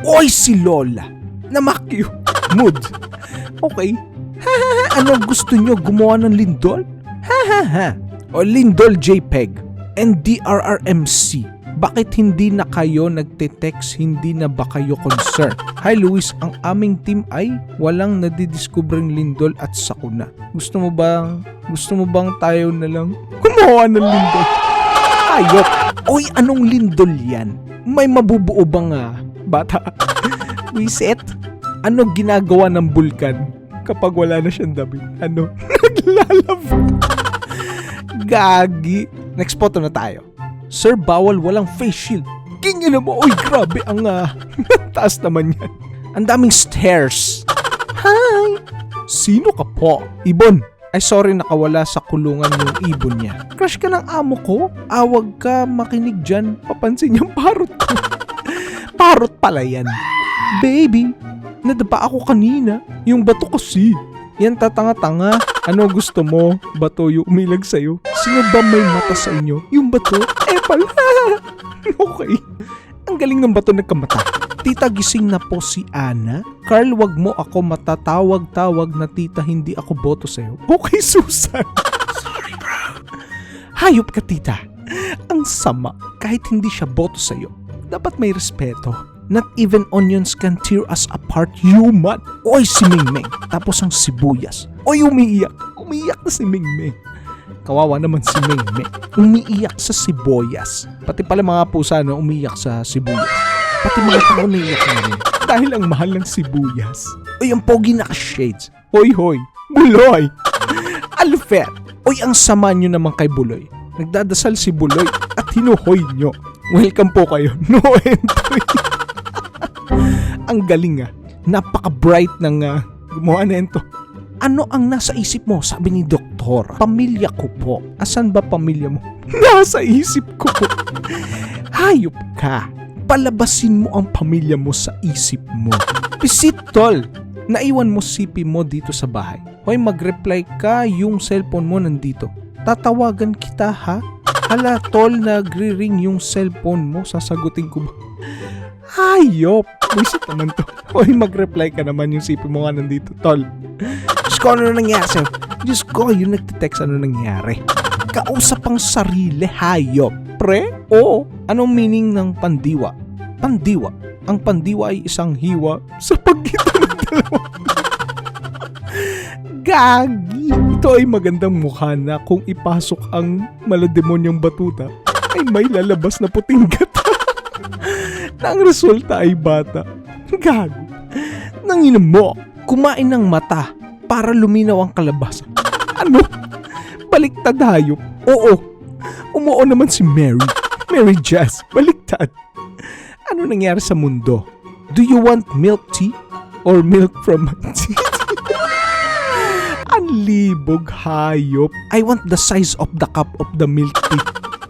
Oy, si Lola. Namakyo. Mood. Okay. Ano gusto nyo, gumawa ng lindol? O lindol JPEG. NDRRMC. Bakit hindi na kayo nagte-text, hindi na ba kayo concerned? Hi Luis, ang aming team ay walang nadidiskubreng lindol at sakuna. Gusto mo bang tayo na lang gumawa ng lindol? Ayok! Oy, anong lindol yan? May mabubuo bang bata? Wiset? Ano ginagawa ng bulkan kapag wala na siyang damit? Ano? Naglalaba. Gagi. Next photo na tayo. Sir, bawal walang face shield. Kingin mo, oy grabe ang taas naman yan. Ang daming stairs. Hi! Sino ka po? Ibon. Ay sorry, nakawala sa kulungan yung ibon niya. Crush ka ng amo ko? Awag ka makinig dyan. Papansin niyang parot ko. Parot pala yan. Baby, nadapa ako kanina. Yung bato kasi. Yan tatanga-tanga. Ano gusto mo? Bato yung umilag sa'yo? Sino ba may mata sa inyo? Yung bato? Pala. Okay. Ang galing ng bato nagkamata. Tita, gising na po si Ana. Carl, wag mo ako matatawag-tawag na tita, hindi ako boto sa'yo. Okay, Susan. Sorry, bro. Hayop ka, tita. Ang sama. Kahit hindi siya boto sa'yo, dapat may respeto. Not even onions can tear us apart, human. Oy, si Mingming. Tapos ang sibuyas. Oy, umiiyak. Umiiyak na si Mingming. Kawawa naman si Mingming. Umiiyak sa sibuyas. Pati pala mga pusa na umiiyak sa sibuyas. Pati mga tao naiiyak na rin. Dahil ang mahal ng sibuyas. Oy, ang pogi naka-shades. Hoy, hoy. Buloy. Alfred. Oy, ang sama nyo naman kay Buloy. Nagdadasal si Buloy at hinuhoy nyo. Welcome po kayo. No entry. Ang galing Napaka-bright ng gumawa na ito. Ano ang nasa isip mo? Sabi ni Doktor. Pamilya ko po. Asan ba pamilya mo? Nasa isip ko po. Hayop ka. Palabasin mo ang pamilya mo sa isip mo. Pisit, tol. Naiwan mo sipi mo dito sa bahay. Hoy, mag-reply ka, yung cellphone mo nandito. Tatawagan kita, ha? Hala, tol, nagre-ring yung cellphone mo. Sasagutin ko ba? Hayop. Wisit naman to. Hoy, mag-reply ka naman, yung sipi mo nga nandito, tol. Diyos ko, ano nangyari sa'yo? Diyos ko, yung nagtitext, ano nangyari? Kausap ang sarili, hayop. Pre? Oo. Anong meaning ng pandiwa? Pandiwa. Ang pandiwa ay isang hiwa sa pagitan ng dalawa. Gagi. Ito ay magandang mukha na kung ipasok ang malademonyong batuta ay may lalabas na puting gata. Na ang resulta ay bata. Gago. Nanginom mo. Kumain ng mata para luminaw ang kalabasa. Ano? Baliktad hayop. Oo. Umuo naman si Mary. Mary Jazz. Baliktad. Ano nangyari sa mundo? Do you want milk tea? Or milk from tea? Ang libog hayop. I want the size of the cup of the milk tea.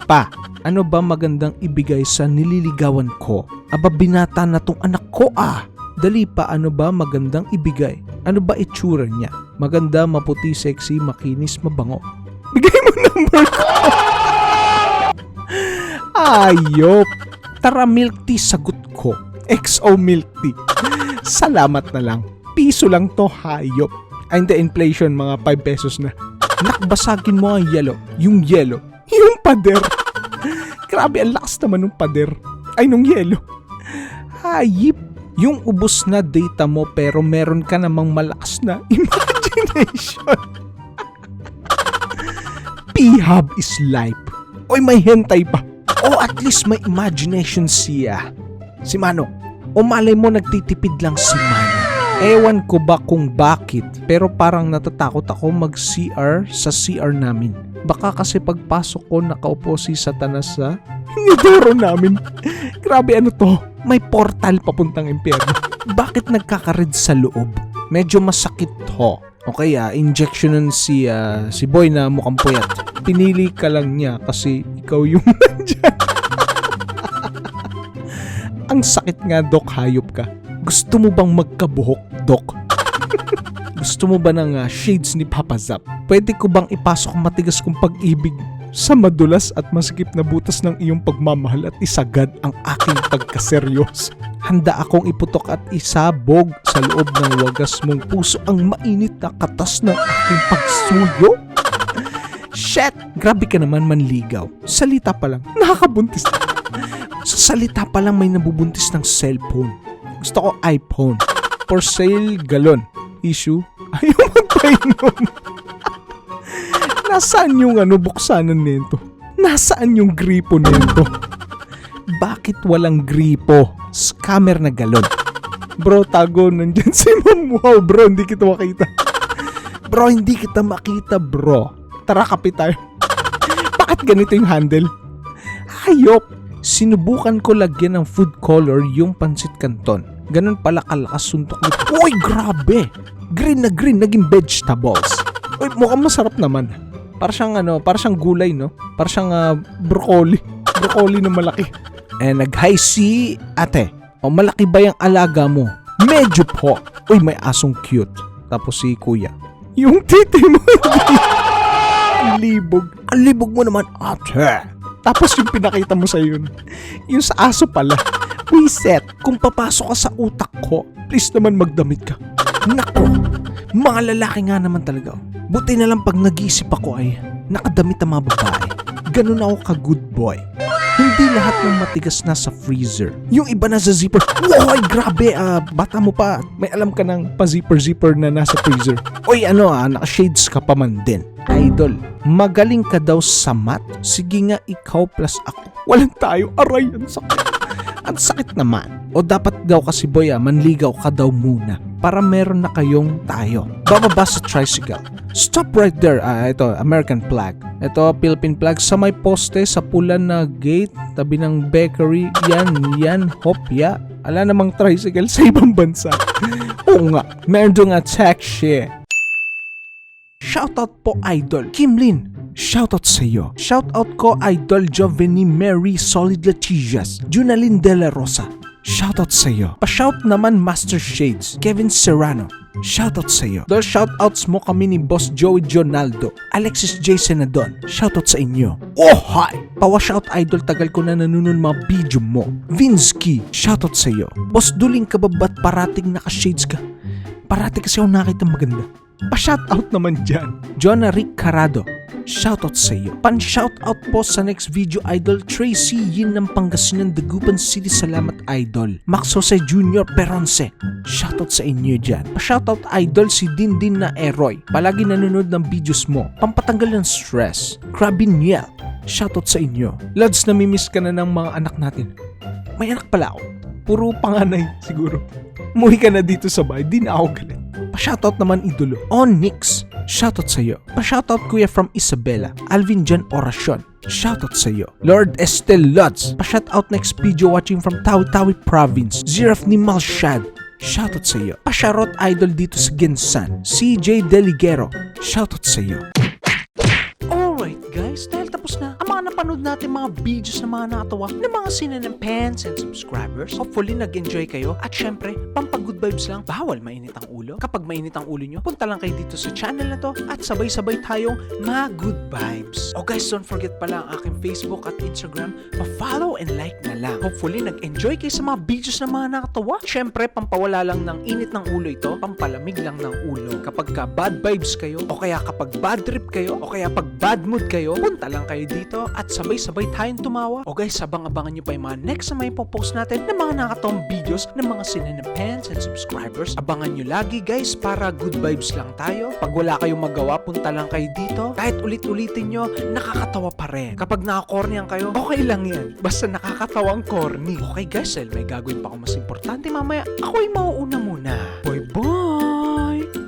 Pa, ano ba magandang ibigay sa nililigawan ko? Aba, binata na tong anak ko Dali pa, ano ba magandang ibigay? Ano ba itsura niya? Maganda, maputi, sexy, makinis, mabango. Bigay mo number ko. Ayop. Tara, milk tea, sagot ko. XO milk tea. Salamat na lang. Piso lang to, hayop. Ay, hindi, inflation, mga 5 pesos na. Nakbasagin mo ang yellow. Yung yellow. Yung pader. Grabe, ang lakas naman ng pader. Ay, nung yellow. Hayip. Yung ubos na data mo pero meron ka namang malakas na imagination. P-Hub is life. Oy, may hentai pa. O at least may imagination siya. Si Mano. O malay mo nagtitipid lang si Mano. Ewan ko ba kung bakit, pero parang natatakot ako mag-CR sa CR namin. Baka kasi pagpasok ko nakaupo si Satanas sa inidoro namin. Grabe, ano to? May portal papuntang impyerno. Bakit nagkakared sa loob? Medyo masakit to. Okay, injectionan si boy na mukhang puyat. Pinili ka lang niya kasi ikaw yung nandyan. Ang sakit nga, Dok, hayop ka. Gusto mo bang magkabuhok, Dok? Gusto mo ba ng shades ni Papa Zap? Pwede ko bang ipasok matigas kong pag-ibig sa madulas at masikip na butas ng iyong pagmamahal at isagad ang aking pagkaseryoso? Handa akong iputok at isabog sa loob ng wagas mong puso ang mainit na katas ng aking pagsuyo. Shit! Grabe ka naman manligaw. Salita pa lang, nakakabuntis na. Sa salita pa lang may nabubuntis ng cellphone. Gusto ko iPhone. For sale, galon. Issue, ayaw magpainom. Nasaan yung buksanan nito? Nasaan yung gripo nito? Bakit walang gripo? Scammer na galon. Bro, tago, nandyan si Ma'am. Wow, bro, hindi kita makita. Bro, hindi kita makita, bro. Tara, kapit tayo. Bakit ganito yung handle? Hayop. Sinubukan ko lagyan ng food color yung pansit canton. Ganun pala kalakas suntok nito. Uy, grabe! Green na green, naging vegetables. Uy, mukhang masarap naman. Para siyang gulay, no? Para siyang broccoli. Broccoli na malaki. Nag-hi si ate. O, malaki ba yung alaga mo? Medyo po. Uy, may asong cute. Tapos si kuya. Yung titi mo. Ang libog. Ang libog mo naman, ate. Tapos yung pinakita mo sa yun. Yung sa aso pala. Reset. Kung papasok ka sa utak ko, please naman magdamit ka. Nako, mga lalaki nga naman talaga. Buti na lang pag nag-iisip ako ay nakadamit ang mga babae. Ganun ako ka-good boy. Hindi lahat ng matigas na sa freezer. Yung iba na sa zipper. Wow, grabe. Bata mo pa. May alam ka ng pa-zipper-zipper na nasa freezer. Uy, naka-shades ka pa man din. Idol, magaling ka daw sa math? Sige nga, ikaw plus ako. Walang tayo. Aray, ang sakit. Ang sakit naman. O dapat daw kasi boy, manligaw ka daw muna para meron na kayong tayo. Bababa sa tricycle. Stop right there. Ito, American flag. Ito, Philippine flag sa may poste sa pula na gate, tabi ng bakery. Yan, hopya. Ala namang tricycle sa ibang bansa. Oo nga, meron doon nga taxi. Shoutout po, Idol Kimlin. Shoutout sa iyo. Shoutout ko, Idol Joveni Mary Solid Latizias, Junalyn De La Rosa. Shoutout sa iyo. Pa-shout naman Master Shades, Kevin Serrano. Shoutout sa iyo. Dahil shoutouts mo kami ni Boss Joey Jonaldo, Alexis J. Senadon. Shoutout sa inyo. Oh, hi! Pawa-shout, Idol, tagal ko na nanonood mga video mo. Vinsky, shoutout sa iyo. Boss Duling ka ba ba't parating naka-shades ka? Parati kasi ako nakita maganda. Pa-shoutout naman dyan. Jonah Rick Carado, shoutout sa iyo. Pan-shoutout po sa next video, Idol Tracy Yin ng Pangasinan, Dagupan City. Salamat, Idol. Max Jose Jr. Peronce, shoutout sa inyo dyan. Pa-shoutout, Idol, si Dindin na Eroy. Palagi nanonood ng videos mo. Pampatanggal ng stress. Crabiniel, shoutout sa inyo. Lads, namimiss ka na ng mga anak natin. May anak pala ako. Puro panganay siguro. Umuwi ka na dito sa bahay, di na ako galit. Pa-shoutout naman, Idolo. Onyx, shoutout sa iyo. Pa-shoutout Kuya from Isabela, Alvin Jan Oracion. Shoutout sa iyo. Lord Estel Lutz, pa-shoutout next video watching from Tawi-Tawi Province. Ziraf ni Malshad, shoutout sa iyo. Pa-shoutout, Idol, dito sa Ginsan, CJ Deligero, shoutout sa iyo. Alright guys, dahil tapos na ang mga napanood natin mga videos na mga nakatawa ng mga sinanempans and subscribers. Hopefully nag-enjoy kayo at syempre, pampag-good vibes lang, bawal mainit ang ulo. Kapag mainit ang ulo nyo, punta lang kayo dito sa channel na to at sabay-sabay tayong good vibes. Oh guys, don't forget pala ang aking Facebook at Instagram, pa-follow and like na lang. Hopefully nag-enjoy kayo sa mga videos na mga nakatawa. Syempre, pampawala lang ng init ng ulo ito, pampalamig lang ng ulo. Kapag ka bad vibes kayo, o kaya kapag bad trip kayo, o kaya pag bad mood kayo, punta lang kayo dito at sabay-sabay tayong tumawa. O guys, abang-abangan nyo pa yung mga next na may popost natin ng mga nakatawang videos ng mga sinanempans and subscribers. Abangan nyo lagi guys para good vibes lang tayo. Pag wala kayong magawa, punta lang kayo dito. Kahit ulit-ulitin nyo, nakakatawa pa rin. Kapag nakakornian kayo, okay lang yan. Basta nakakatawang corny. Okay guys, dahil may gagawin pa ako mas importante mamaya, ako'y mauuna muna. Bye-bye!